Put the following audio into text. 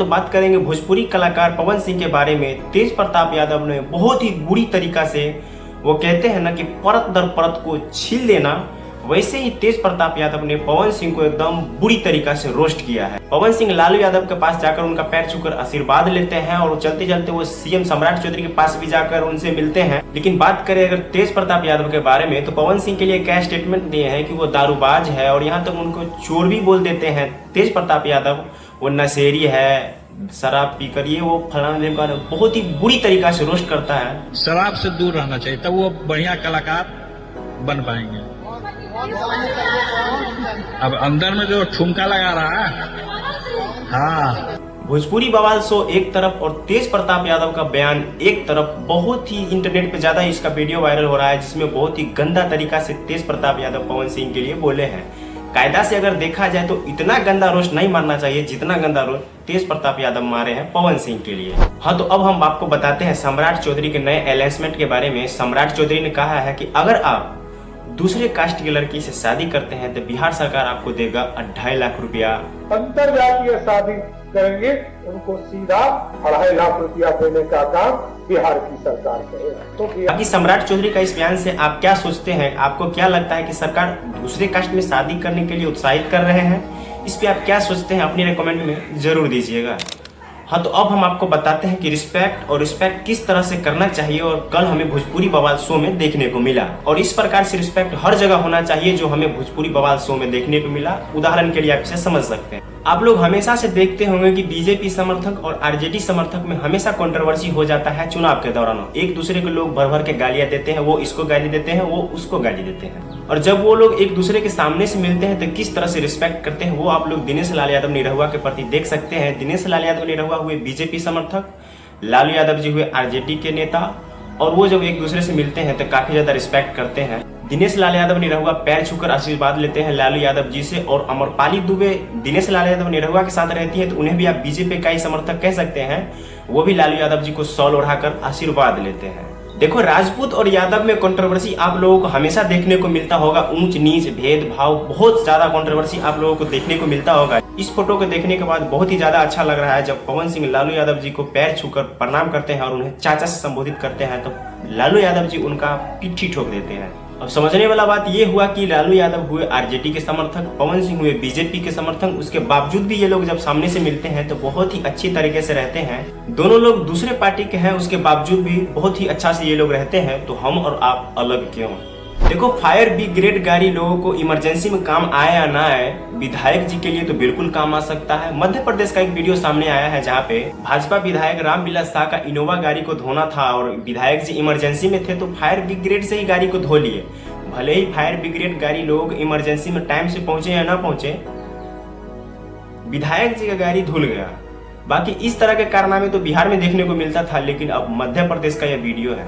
तो बात करेंगे भोजपुरी कलाकार पवन सिंह के बारे में। तेज प्रताप यादव ने बहुत ही बुरी तरीका से, वो कहते हैं ना कि परत दर परत को छील देना, वैसे ही तेज प्रताप यादव ने पवन सिंह को एकदम बुरी तरीका से रोस्ट किया है। पवन सिंह लालू यादव के पास जाकर उनका पैर छूकर आशीर्वाद लेते हैं और चलते चलते वो सीएम सम्राट चौधरी के पास भी जाकर उनसे मिलते हैं। लेकिन बात करें अगर तेज प्रताप यादव के बारे में, तो पवन सिंह के लिए क्या स्टेटमेंट दिए हैं कि वो दारूबाज है और यहाँ तक उनको चोर भी बोल देते हैं। तेज प्रताप यादव वो नशेरी है, शराब पीकर ये वो फलाना का बहुत ही बुरी तरीका से रोस्ट करता है। शराब से दूर रहना चाहिए, तब वो बढ़िया कलाकार बन पाएंगे। अब अंदर में जो ठुमका लगा रहा है, हाँ। भोजपुरी बवाल शो एक तरफ और तेज प्रताप यादव का बयान एक तरफ, बहुत ही इंटरनेट पे ज्यादा इसका वीडियो वायरल हो रहा है, जिसमें बहुत ही गंदा तरीका से तेज प्रताप यादव पवन सिंह के लिए बोले हैं। कायदा से अगर देखा जाए तो इतना गंदा रोस्ट नहीं मारना चाहिए जितना गंदा रोस्ट तेज प्रताप यादव मारे हैं पवन सिंह के लिए। हाँ, तो अब हम आपको बताते हैं सम्राट चौधरी के नए अनाउंसमेंट के बारे में। सम्राट चौधरी ने कहा है कि अगर आप दूसरे कास्ट की लड़की से शादी करते हैं तो बिहार सरकार आपको देगा 2.5 लाख रुपया। अंतरजातीय शादी करेंगे उनको सीधा 2.5 लाख रुपया देने का काम बिहार की सरकार करेगा। तो बाकी सम्राट चौधरी का इस बयान से आप क्या सोचते हैं? आपको क्या लगता है कि सरकार दूसरे कास्ट में शादी करने के लिए उत्साहित कर रहे हैं? इस पे आप क्या सोचते हैं अपने कमेंट में जरूर दीजिएगा। हाँ, तो अब हम आपको बताते हैं कि रिस्पेक्ट किस तरह से करना चाहिए और कल हमें भोजपुरी बवाल शो में देखने को मिला। और इस प्रकार से रिस्पेक्ट हर जगह होना चाहिए जो हमें भोजपुरी बवाल शो में देखने को मिला। उदाहरण के लिए आप इसे समझ सकते हैं। आप लोग हमेशा से देखते होंगे कि बीजेपी समर्थक और आरजेडी समर्थक में हमेशा कंट्रोवर्सी हो जाता है चुनाव के दौरान। एक दूसरे को लोग भर भर के गालियां देते हैं, वो इसको गाली देते हैं, वो उसको गाली देते हैं। और जब वो लोग एक दूसरे के सामने से मिलते हैं तो किस तरह से रिस्पेक्ट करते हैं वो आप लोग दिनेश लाल यादव निरहुआ के प्रति देख सकते हैं। दिनेश लाल यादव निरहुआ हुए बीजेपी समर्थक, लालू यादव जी हुए आरजेडी के नेता, और वो जब एक दूसरे से मिलते हैं तो काफी ज्यादा रिस्पेक्ट करते हैं। दिनेश लाल यादव निरहुआ पैर छूकर आशीर्वाद लेते हैं लालू यादव जी से, और अमरपाली दुबे दिनेश लाल यादव निरहुआ के साथ रहती है तो उन्हें भी आप बीजेपी का ही समर्थक कह सकते हैं। वो भी लालू यादव जी को शॉल ओढ़ाकर आशीर्वाद लेते हैं। देखो, राजपूत और यादव में कंट्रोवर्सी आप लोगों को हमेशा देखने को मिलता होगा। ऊंच नीच भेदभाव, बहुत ज्यादा कंट्रोवर्सी आप लोगों को देखने को मिलता होगा। इस फोटो को देखने के बाद बहुत ही ज्यादा अच्छा लग रहा है जब पवन सिंह लालू यादव जी को पैर छूकर प्रणाम करते हैं और उन्हें चाचा से संबोधित करते हैं, तो लालू यादव जी उनका पिट्ठी ठोक देते हैं। अब समझने वाला बात ये हुआ कि लालू यादव हुए आरजेडी के समर्थक, पवन सिंह हुए बीजेपी के समर्थक, उसके बावजूद भी ये लोग जब सामने से मिलते हैं तो बहुत ही अच्छी तरीके से रहते हैं। दोनों लोग दूसरे पार्टी के हैं, उसके बावजूद भी बहुत ही अच्छा से ये लोग रहते हैं। तो हम और आप अलग क्यों? देखो, फायर ब्रिगेड गाड़ी लोगों को इमरजेंसी में काम आए या ना आए, विधायक जी के लिए तो बिल्कुल काम आ सकता है। मध्य प्रदेश का एक वीडियो सामने आया है जहाँ पे भाजपा विधायक रामविलास शाह का इनोवा गाड़ी को धोना था और विधायक जी इमरजेंसी में थे तो फायर ब्रिगेड से ही गाड़ी को धो लिए। भले ही फायर ब्रिगेड गाड़ी लोग इमरजेंसी में टाइम से पहुंचे या ना पहुंचे, विधायक जी का गाड़ी धुल गया। बाकी इस तरह के कारनामे तो बिहार में देखने को मिलता था, लेकिन अब मध्य प्रदेश का यह वीडियो है।